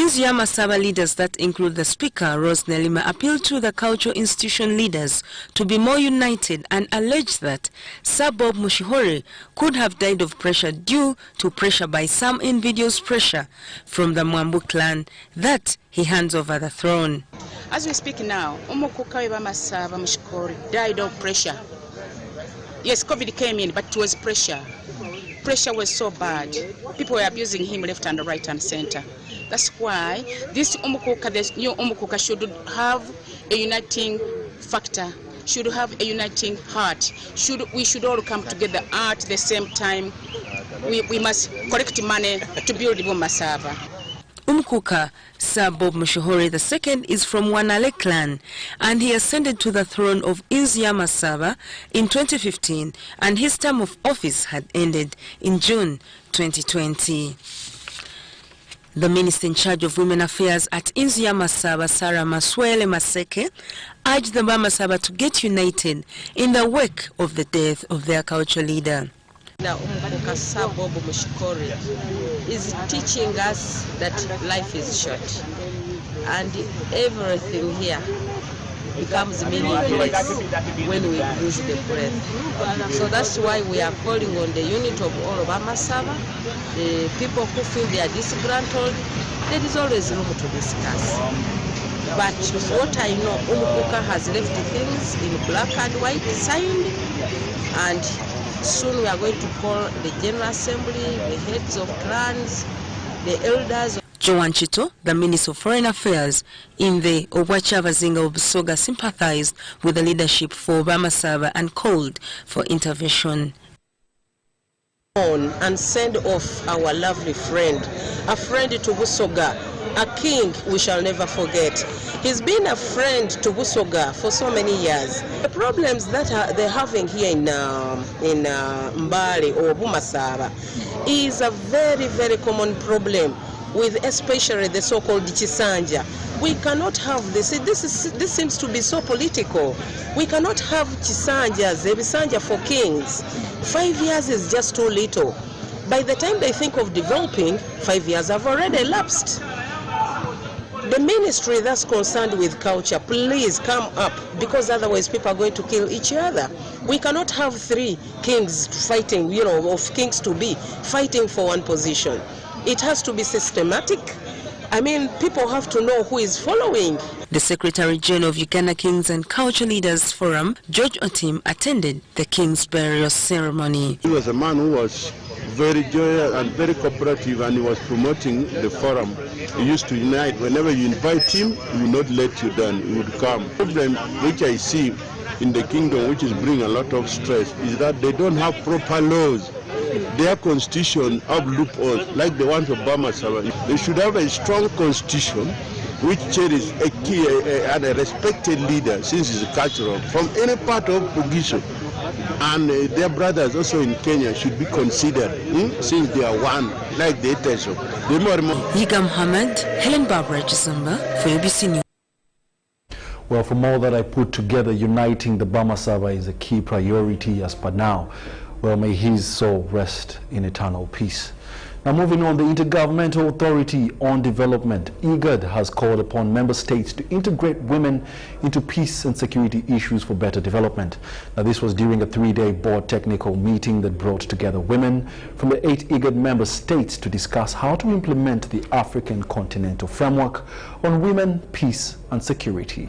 Inzia Masaba leaders that include the Speaker, Rose Nelima, appealed to the cultural institution leaders to be more united and alleged that Sir Bob Mushihori could have died of pressure due to pressure by some invidious pressure from the Mwambu clan that he hands over the throne. As we speak now, Umukuka Masaba Mushihori died of pressure. Yes, COVID came in, but it was pressure. Pressure was so bad. People were abusing him left and right and center. That's why this Umukuka, this new Umukuka, should have a uniting factor, should have a uniting heart. We should all come together at the same time. We must collect money to build Masaba. Umukuka Sir Bob Mushihori II is from Wanale clan, and he ascended to the throne of Inzia Masaba in 2015, and his term of office had ended in June 2020. The minister in charge of women affairs at Inzia Masaba, Sarah Maswele Maseke, urged the Bamasaba to get united in the wake of the death of their cultural leader. Now, Umukuka Sir Bob Mushihori is teaching us that life is short, and everything here becomes meaningless when we lose the breath. So that's why we are calling on the unit of all of Amasaba, the people who feel they are disgruntled. There is always room to discuss. But what I know, Umukuka has left things in black and white signed, and soon we are going to call the General Assembly, the heads of clans, the elders. Joan Chito, the Minister of Foreign Affairs in the Obwacha Bazinga of Busoga, sympathized with the leadership for Bamasaba and called for intervention. On and send off our lovely friend, a friend to Busoga, a king we shall never forget. He's been a friend to Busoga for so many years. The problems that they're having here in Mbale or Bumasaba is a very, very common problem, with especially the so-called Chisanja. We cannot have this. This seems to be so political. We cannot have Chisanjas, Ebisanja for kings. 5 years is just too little. By the time they think of developing, 5 years have already elapsed. The ministry that's concerned with culture, please come up, because otherwise people are going to kill each other. We cannot have 3 kings fighting, of kings to be, fighting for one position. It has to be systematic. I mean, people have to know who is following. The Secretary General of Uganda Kings and Culture Leaders Forum, George Otim, attended the King's burial ceremony. He was a man who was very joyous and very cooperative, and he was promoting the forum. He used to unite. Whenever you invite him, he would not let you down. He would come. The problem which I see in the kingdom, which is bringing a lot of stress, is that they don't have proper laws. Their constitution have loopholes like the ones of Bamasaba. They should have a strong constitution which cherishes a key and a respected leader, since it's cultural, from any part of Bugiso. And their brothers also in Kenya should be considered, since they are one, like the Eteso. Yiga Muhammad, Helen Barbara Chisamba for ABC News. Well, from all that I put together, uniting the Bamasaba is a key priority as per now. Well, may his soul rest in eternal peace. Now, moving on, the Intergovernmental Authority on Development, IGAD, has called upon member states to integrate women into peace and security issues for better development. Now, this was during a 3-day board technical meeting that brought together women from the 8 IGAD member states to discuss how to implement the African Continental Framework on Women, Peace and Security.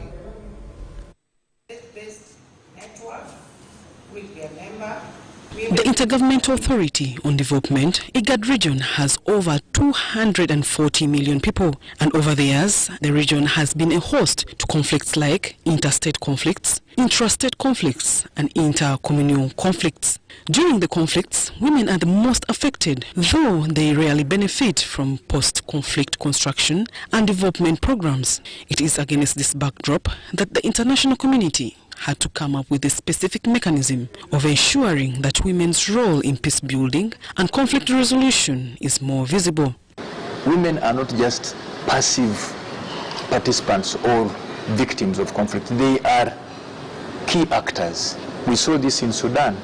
The Intergovernmental Authority on Development, IGAD region, has over 240 million people, and over the years, the region has been a host to conflicts like interstate conflicts, intrastate conflicts, and intercommunal conflicts. During the conflicts, women are the most affected, though they rarely benefit from post-conflict construction and development programs. It is against this backdrop that the international community had to come up with a specific mechanism of ensuring that women's role in peace building and conflict resolution is more visible. Women are not just passive participants or victims of conflict. They are key actors. We saw this in Sudan.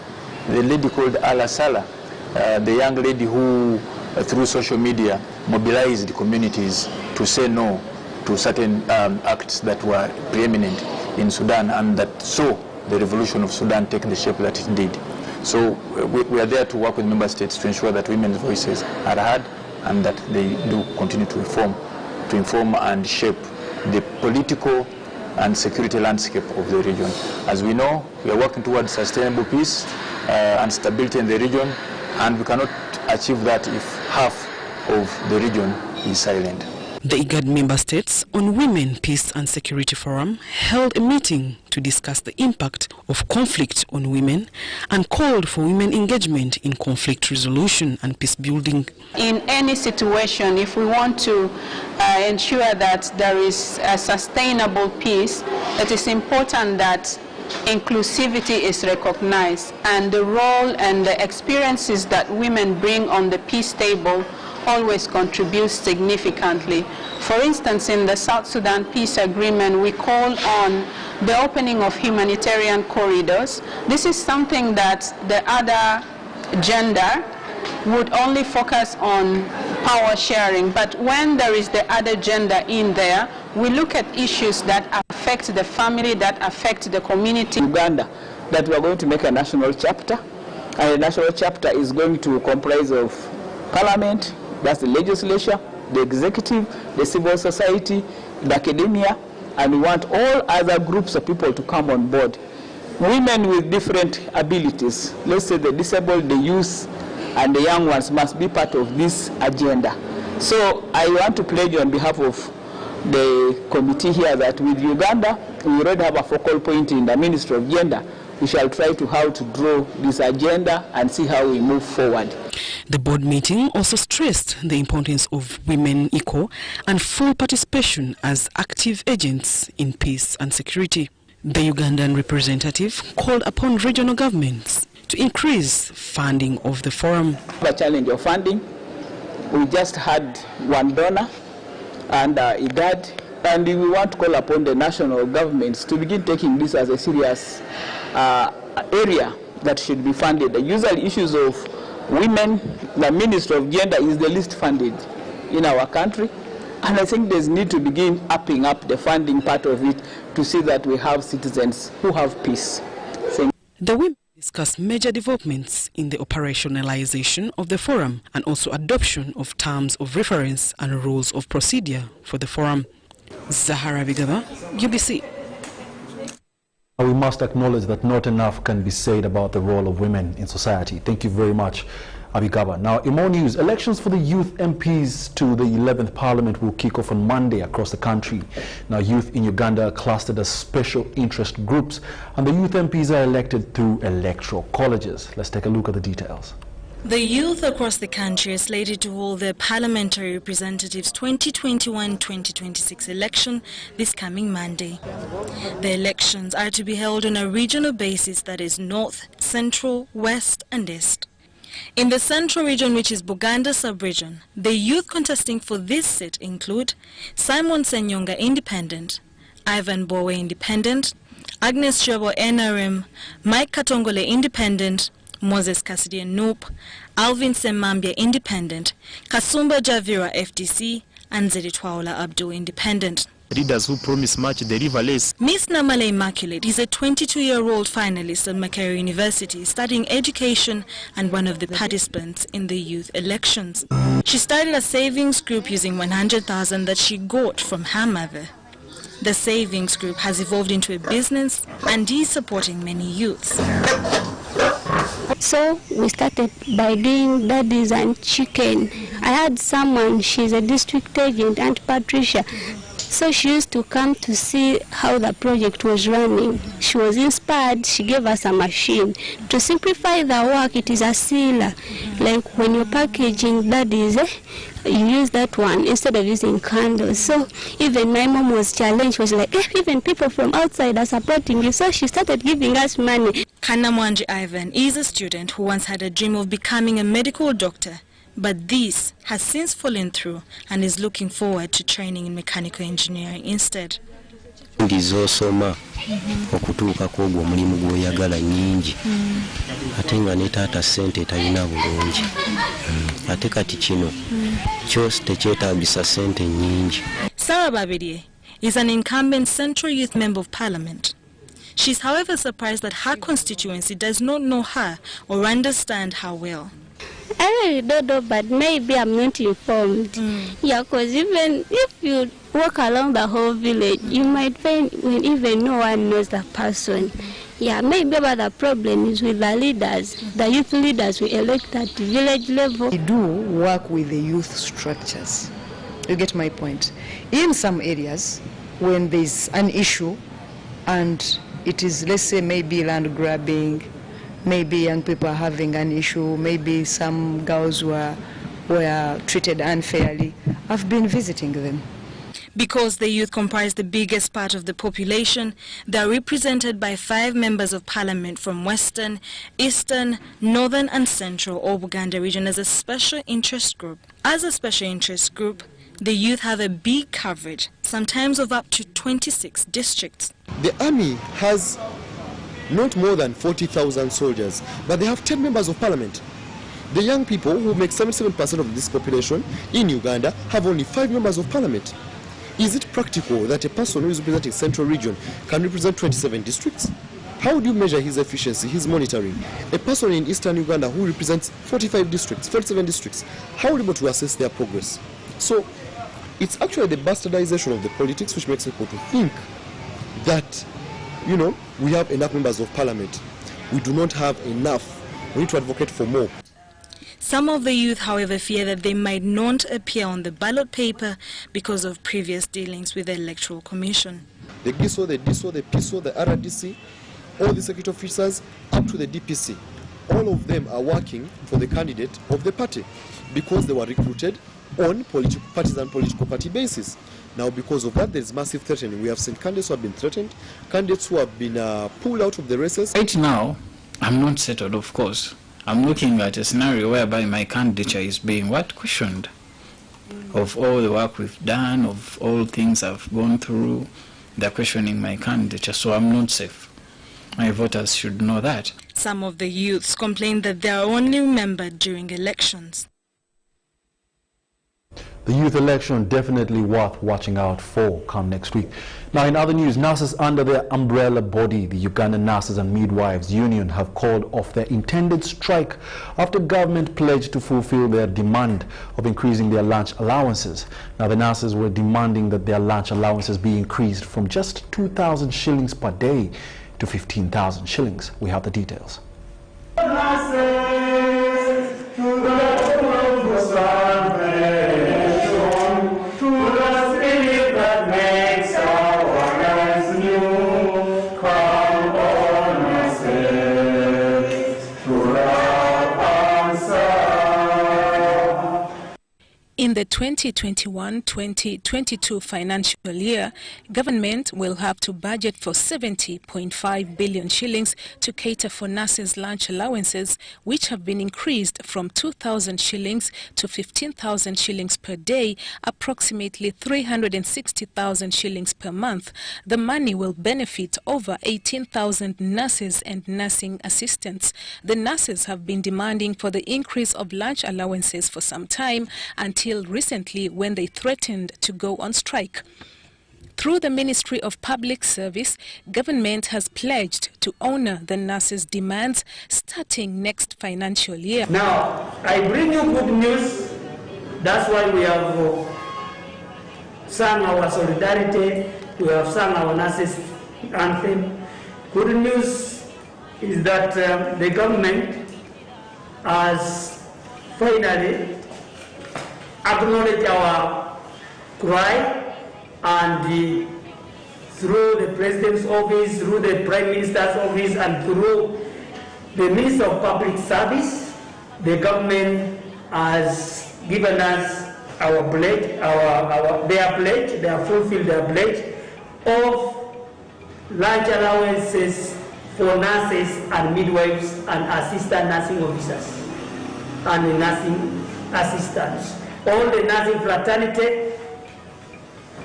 The lady called Ala Salah, the young lady who through social media, mobilized communities to say no to certain acts that were preeminent in Sudan and that saw the revolution of Sudan take the shape that it did. So we are there to work with member states to ensure that women's voices are heard and that they do continue to inform and shape the political and security landscape of the region. As we know, we are working towards sustainable peace and stability in the region, and we cannot achieve that if half of the region is silent. The IGAD member states on Women, Peace and Security Forum held a meeting to discuss the impact of conflict on women and called for women engagement in conflict resolution and peace building. In any situation, if we want to ensure that there is a sustainable peace, it is important that inclusivity is recognized, and the role and the experiences that women bring on the peace table always contributes significantly. For instance, in the South Sudan Peace Agreement, we call on the opening of humanitarian corridors. This is something that the other gender would only focus on power sharing, but when there is the other gender in there, we look at issues that affect the family, that affect the community. Uganda, that we are going to make a national chapter, and the national chapter is going to comprise of parliament, that's the legislature, the executive, the civil society, the academia, and we want all other groups of people to come on board. Women with different abilities, let's say the disabled, the youth, and the young ones must be part of this agenda. So I want to pledge on behalf of the committee here that with Uganda, we already have a focal point in the Ministry of Gender. We shall try to how to draw this agenda and see how we move forward. The board meeting also stressed the importance of women equal and full participation as active agents in peace and security. The Ugandan representative called upon regional governments to increase funding of the forum. The challenge of funding, we just had one donor and IGAD, and we want to call upon the national governments to begin taking this as a serious area that should be funded. The usual issues of women, the Ministry of Gender is the least funded in our country, and I think there's need to begin upping up the funding part of it to see that we have citizens who have peace. The women discussed major developments in the operationalization of the forum and also adoption of terms of reference and rules of procedure for the forum. Zahara Bigaba, UBC. We must acknowledge that not enough can be said about the role of women in society. Thank you very much, Abigaba. Now, in more news, elections for the youth MPs to the 11th Parliament will kick off on Monday across the country. Now, youth in Uganda are clustered as special interest groups, and the youth MPs are elected through electoral colleges. Let's take a look at the details. The youth across the country are slated to hold their parliamentary representatives 2021-2026 election this coming Monday. The elections are to be held on a regional basis, that is North, Central, West and East. In the Central region, which is Buganda sub-region, the youth contesting for this seat include Simon Senyonga Independent, Ivan Bowe Independent, Agnes Jobo NRM, Mike Katongole Independent, Moses Cassidy Noop, Alvin Semambia Independent, Kasumba Javira FDC, and Zeditwaula Abdul Independent. Leaders who promise much deliver less. Miss Namale Immaculate is a 22-year-old finalist at Makerere University studying education and one of the participants in the youth elections. She started a savings group using 100,000 that she got from her mother. The savings group has evolved into a business and is supporting many youths. So we started by doing daddies and chicken. I had someone, she's a district agent, Aunt Patricia. So she used to come to see how the project was running. She was inspired, she gave us a machine. To simplify the work, it is a sealer. Like when you're packaging daddies, you use that one instead of using candles. So even my mom was challenged, was like, even people from outside are supporting you. So she started giving us money. Kanamwanji Ivan is a student who once had a dream of becoming a medical doctor, but this has since fallen through and is looking forward to training in mechanical engineering instead. Ndizosoma okutuuka kwogwo omulimu gw'oyagala nnyingi ate nga ne taata ssente talina bulungi ate kati kino kyo tekyetaagisa ssente nnyingi. Sarah Babirye is an incumbent Central Youth Member of Parliament. She's however surprised that her constituency does not know her or understand her well. I really don't know, but maybe I'm not informed. Yeah, because even if you walk along the whole village, you might find when even no one knows the person. Yeah, maybe about the problem is with the leaders, the youth leaders we elect at the village level. We do work with the youth structures. You get my point. In some areas, when there's an issue and it is, let's say, maybe land grabbing, maybe young people are having an issue, maybe some girls were treated unfairly, I've been visiting them. Because the youth comprise the biggest part of the population, they are represented by 5 members of parliament from Western, Eastern, Northern and Central or Buganda region as a special interest group. As a special interest group, the youth have a big coverage, sometimes of up to 26 districts. The army has not more than 40,000 soldiers, but they have 10 members of parliament. The young people, who make 77% of this population in Uganda, have only 5 members of parliament. Is it practical that a person who is representing Central Region can represent 27 districts? How do you measure his efficiency, his monitoring? A person in Eastern Uganda who represents 45 districts, 47 districts, how are you able to assess their progress? So it's actually the bastardization of the politics which makes people to think that, you know, we have enough members of parliament. We do not have enough. We need to advocate for more. Some of the youth, however, fear that they might not appear on the ballot paper because of previous dealings with the Electoral Commission. The GISO, the DISO, the PISO, the RDC, all the security officers up to the DPC, all of them are working for the candidate of the party because they were recruited on partisan political party basis. Now, because of that, there is massive threatening. We have seen candidates who have been threatened, candidates who have been pulled out of the races. Right now, I'm not settled, of course. I'm looking at a scenario whereby my candidature is being questioned of all the work we've done, of all things I've gone through. They're questioning my candidature, so I'm not safe. My voters should know that. Some of the youths complain that they are only remembered during elections. The youth election definitely worth watching out for come next week. Now, in other news, nurses under their umbrella body, the Ugandan Nurses and Midwives Union, have called off their intended strike after government pledged to fulfill their demand of increasing their lunch allowances. Now, the nurses were demanding that their lunch allowances be increased from just 2,000 shillings per day to 15,000 shillings. We have the details. In the 2021-2022 financial year, government will have to budget for 70.5 billion shillings to cater for nurses' lunch allowances, which have been increased from 2,000 shillings to 15,000 shillings per day, approximately 360,000 shillings per month. The money will benefit over 18,000 nurses and nursing assistants. The nurses have been demanding for the increase of lunch allowances for some time, until recently when they threatened to go on strike. Through the Ministry of Public Service, government has pledged to honor the nurses' demands starting next financial year. Now, I bring you good news. That's why we have sung our solidarity. We have sung our nurses' anthem. Good news is that the government has finally acknowledge our cry, and through the President's office, through the Prime Minister's office, and through the Minister of Public Service, the government has given us our pledge, their pledge, they have fulfilled their pledge of lunch allowances for nurses and midwives and assistant nursing officers and nursing assistants. All the nursing fraternity,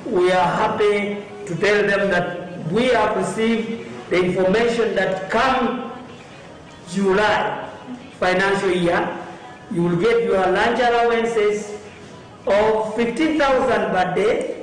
we are happy to tell them that we have received the information that come July financial year, you will get your lunch allowances of 15,000 per day.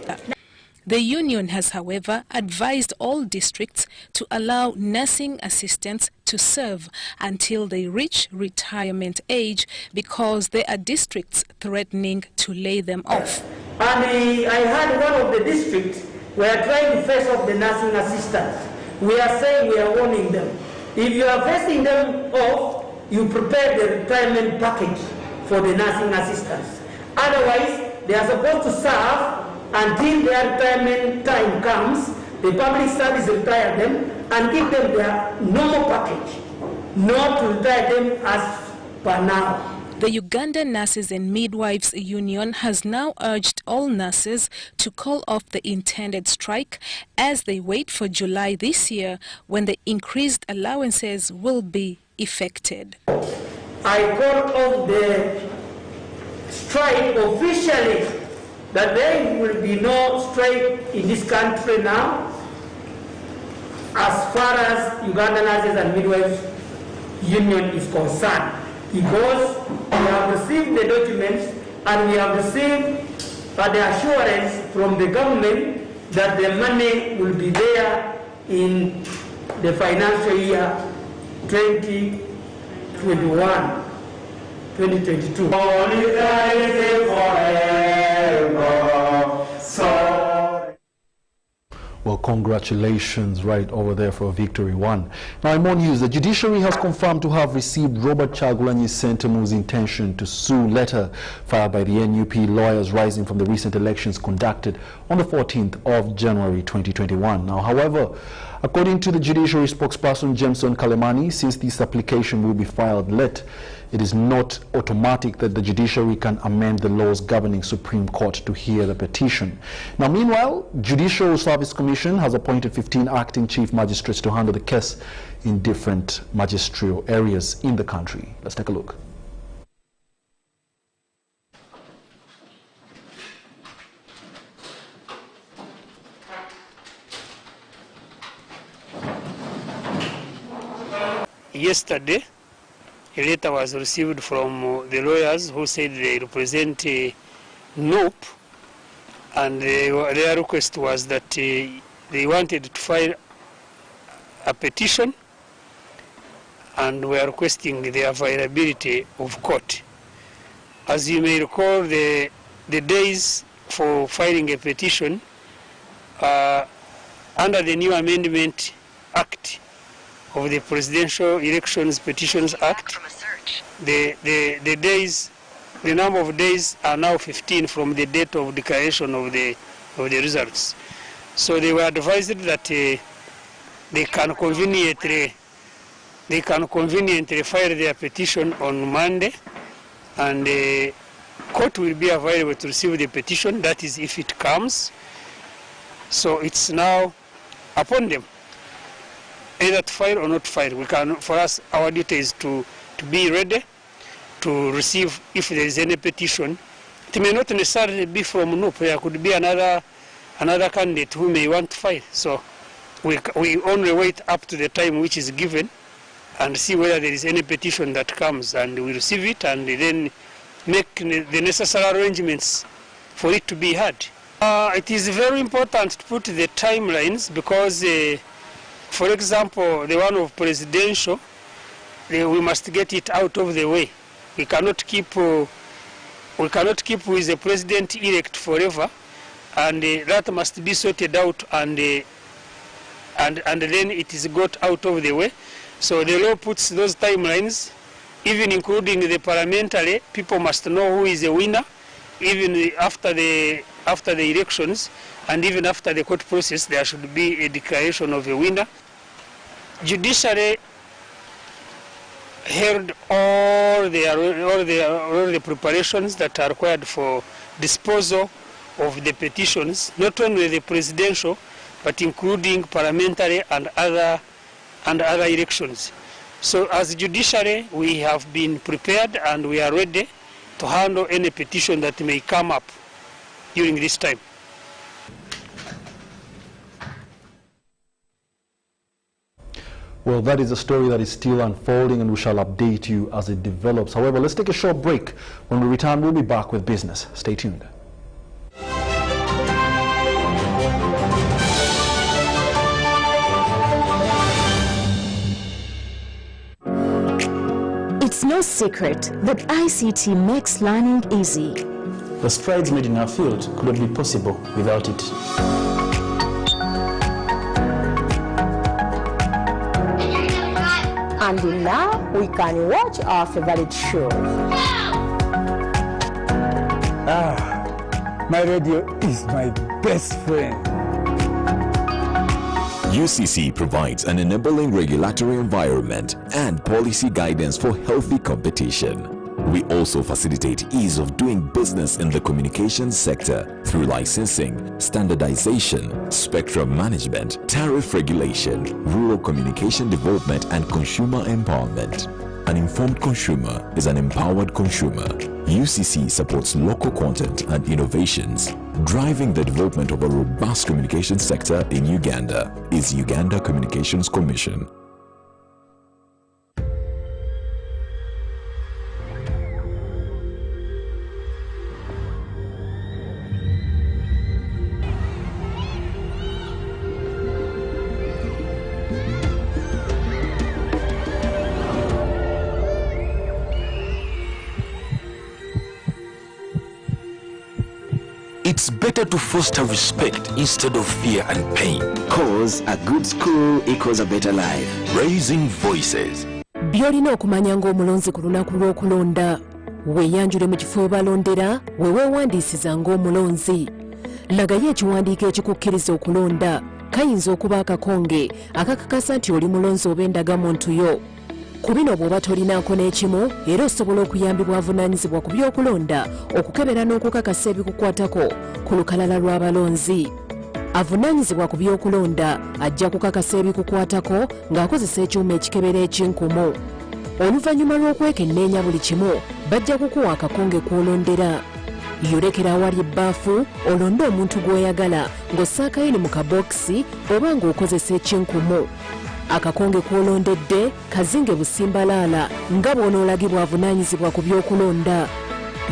The union has, however, advised all districts to allow nursing assistants to serve until they reach retirement age because there are districts threatening to lay them off. And I heard one of the districts were trying to face off the nursing assistants. We are saying, we are warning them. If you are facing them off, you prepare the retirement package for the nursing assistants. Otherwise, they are supposed to serve until their retirement time comes. The public service retire them and give them their normal package, not to retire them as per now. The Uganda Nurses and Midwives Union has now urged all nurses to call off the intended strike as they wait for July this year when the increased allowances will be effected. I call off the strike officially, that there will be no strike in this country now as far as Uganda Nurses and Midwives Union is concerned, because we have received the documents and we have received the assurance from the government that the money will be there in the financial year 2021, 2022. Well, congratulations right over there for victory one. Now, in more news, the judiciary has confirmed to have received Robert Chagulanyi Sentamu's intention to sue letter filed by the NUP lawyers rising from the recent elections conducted on the 14th of January 2021. Now, however, according to the judiciary spokesperson Jameson Kalemani, since this application will be filed late, it is not automatic that the judiciary can amend the laws governing Supreme Court to hear the petition. Now, meanwhile, Judicial Service Commission has appointed 15 acting chief magistrates to handle the case in different magisterial areas in the country. Let's take a look. Yesterday, a letter was received from the lawyers who said they represent NOP, and their request was that they wanted to file a petition and were requesting the availability of court. As you may recall, the days for filing a petition under the new Amendment Act of the Presidential Elections Petitions Act, the number of days are now 15 from the date of declaration of the results. So they were advised that they can conveniently file their petition on Monday, and the court will be available to receive the petition. That is, if it comes. So it's now upon them either to file or not to file. We can, for us, our duty is to be ready to receive if there is any petition. It may not necessarily be from NUP. There could be another candidate who may want to file. So we only wait up to the time which is given and see whether there is any petition that comes, and we receive it and then make the necessary arrangements for it to be heard. It is very important to put the timelines because for example, the one of presidential, we must get it out of the way. We cannot keep with the president-elect forever, and that must be sorted out, and then it is got out of the way. So the law puts those timelines, even including the parliamentary. People must know who is a winner, even after the elections, and even after the court process, there should be a declaration of a winner. Judiciary held all the preparations that are required for disposal of the petitions, not only the presidential, but including parliamentary and other elections. So as judiciary, we have been prepared and we are ready to handle any petition that may come up during this time. Well, that is a story that is still unfolding, and we shall update you as it develops. However, let's take a short break. When we return, we'll be back with business. Stay tuned. It's no secret that ICT makes learning easy. The strides made in our field could not be possible without it. And now we can watch our favorite shows. My radio is my best friend. UCC provides an enabling regulatory environment and policy guidance for healthy competition. We also facilitate ease of doing business in the communications sector through licensing, standardization, spectrum management, tariff regulation, rural communication development, and consumer empowerment. An informed consumer is an empowered consumer. UCC supports local content and innovations. Driving the development of a robust communication sector in Uganda is Uganda Communications Commission. It's better to foster respect instead of fear and pain. Cause a good school equals a better life. Raising voices. Byolina okumanya ng'omulonzi ku lunaku lw'okulonda. Weeyanjule mu kifo balondera, we weewandiisiza ng'omulonzi. Lagayo ekiwandiiko ekikukkiriza okulonda. Kayinza okuba akakonge akakakasa nti oli mulonzi oba endagamuntu yo. Ku bino bw'oba tolinaako n'ekimu era osobola okuyambibwa avunaanyizibwa ku by'okulonda okukebera n'okukakasa ebikukwatako ku lukalala lw'abalonzi. Avunaanyizibwa ku by'okulonda ajja kukakasa ebikukwatako ng'akozesa ekyuma ekikebera ekinkumu. Oluvannyuma lw'okwekenneenya buli kimu bajja kukuwa akakonge kw'olondera. Yolekera awali ebbaafu olonde omuntu gw'oyagala ng'ossaakayini mu kabokisi oba ng'okozesa ekinkumu. Akakonge kw'olondedde kazinge busimbalaala nga bw'onoolagibwa avunaanyizibwa ku by'okulonda.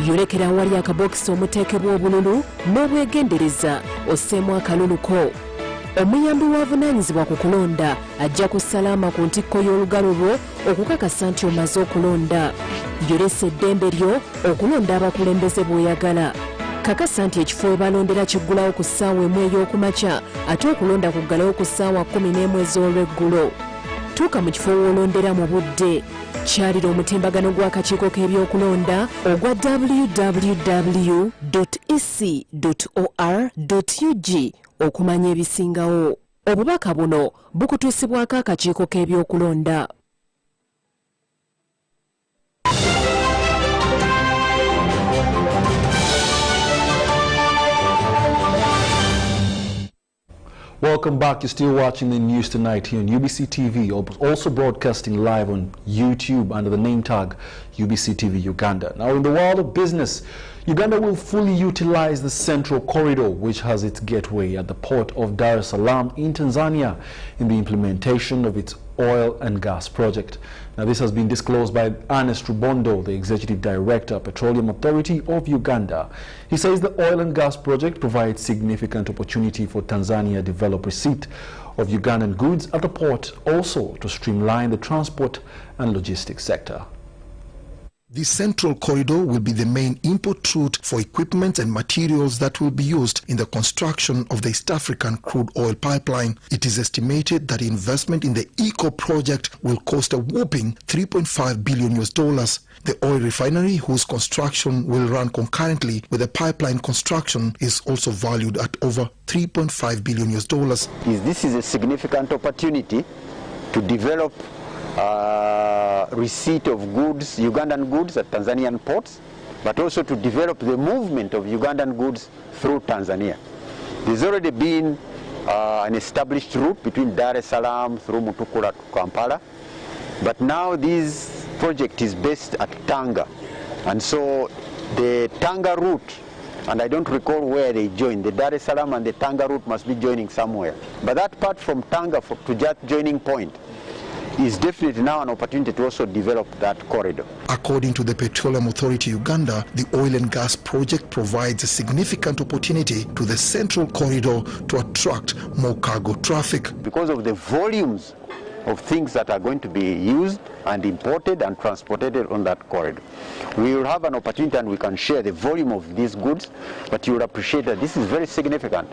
Yolekera awali akabokisi omuteekebwa obululu n'obwegendereza osseemu akaluluko. Omuyambi w'avunaanyizibwa ku kulonda ajja kussalaama ku ntikko y'olugalo lwo okukakasa nti omaze okulonda. Yolesa eddembe lyo okulonda abakulembeze bw'oyagala. Kakasa nti ekifo we balondera kiggulawo ku ssaawa emu ey'okumakya ate okulonda kuggalawo ku ssaawa 11 ez'olweggulo. Tuuka mu kifo w'olondera mu budde. Kyalira omutimbagano gw'akakiiko k'ebyokulonda ogwa www.ec.or.ug okumanya ebisingawo. Obubaka buno bukutuusibwako akakiiko k'ebyokulonda. Welcome back. You're still watching the news tonight here on UBC TV, also broadcasting live on YouTube under the name tag UBC TV Uganda. Now, in the world of business, Uganda will fully utilize the Central Corridor, which has its gateway at the port of Dar es Salaam in Tanzania, in the implementation of its oil and gas project. Now, this has been disclosed by Ernest Rubondo, the Executive Director, Petroleum Authority of Uganda. He says the oil and gas project provides significant opportunity for Tanzania to develop receipt of Ugandan goods at the port, also to streamline the transport and logistics sector. The Central Corridor will be the main import route for equipment and materials that will be used in the construction of the East African crude oil pipeline. It is estimated that investment in the ECO project will cost a whopping $3.5 billion. The oil refinery, whose construction will run concurrently with the pipeline construction, is also valued at over $3.5 billion. This is a significant opportunity to develop receipt of goods, Ugandan goods at Tanzanian ports, but also to develop the movement of Ugandan goods through Tanzania. There's already been an established route between Dar es Salaam through Mutukula to Kampala, but now this project is based at Tanga, and so the Tanga route, and I don't recall where they join, the Dar es Salaam and the Tanga route must be joining somewhere, but that part from Tanga to that joining point is definitely now an opportunity to also develop that corridor. According to the Petroleum Authority Uganda, the oil and gas project provides a significant opportunity to the central corridor to attract more cargo traffic. Because of the volumes of things that are going to be used and imported and transported on that corridor, we will have an opportunity and we can share the volume of these goods, but you will appreciate that this is very significant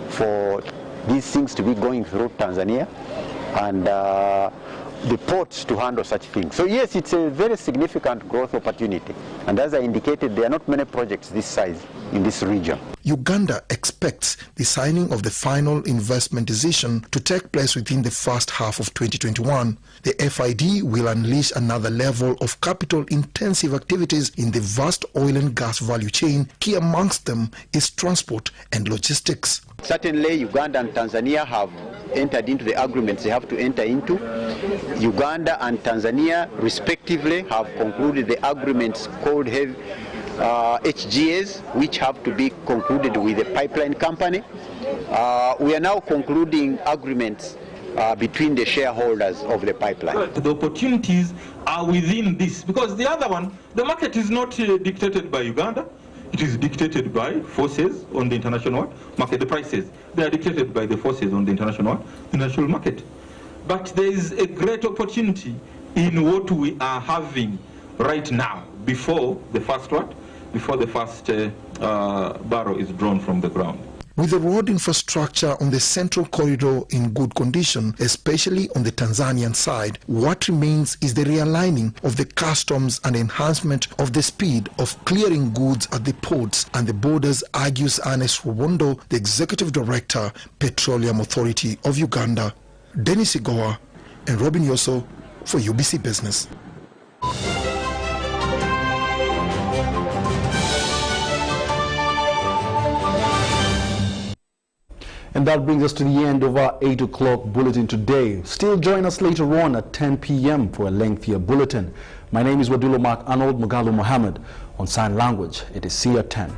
for these things to be going through Tanzania and the ports to handle such things. So yes, it's a very significant growth opportunity, and as I indicated, there are not many projects this size in this region. Uganda expects the signing of the final investment decision to take place within the first half of 2021. The FID will unleash another level of capital-intensive activities in the vast oil and gas value chain. Key amongst them is transport and logistics. Certainly, Uganda and Tanzania have entered into the agreements they have to enter into. Uganda and Tanzania, respectively, have concluded the agreements called HGAs, which have to be concluded with the pipeline company. We are now concluding agreements between the shareholders of the pipeline. The opportunities are within this, because the other one, the market is not dictated by Uganda. It is dictated by forces on the international market. The prices, they are dictated by the forces on the international market. But there is a great opportunity in what we are having right now before the first barrel is drawn from the ground. With the road infrastructure on the central corridor in good condition, especially on the Tanzanian side, what remains is the realigning of the customs and enhancement of the speed of clearing goods at the ports and the borders, argues Ernest Rubondo, the Executive Director, Petroleum Authority of Uganda. Dennis Igoa and Robin Yoso for UBC Business. And that brings us to the end of our 8 o'clock bulletin today. Still join us later on at 10 p.m. for a lengthier bulletin. My name is Wadulo Arnold Mugalu Mohammed. On sign language, it is see you at 10.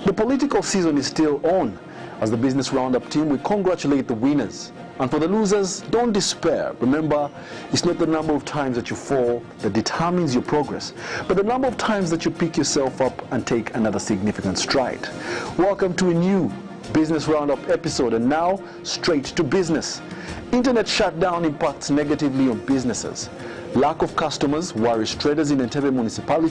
The political season is still on. As the Business Roundup team, we congratulate the winners. And for the losers, don't despair. Remember, it's not the number of times that you fall that determines your progress, but the number of times that you pick yourself up and take another significant stride. Welcome to a new Business Roundup episode, and now straight to business. Internet shutdown impacts negatively on businesses. Lack of customers worries traders in Entebbe municipality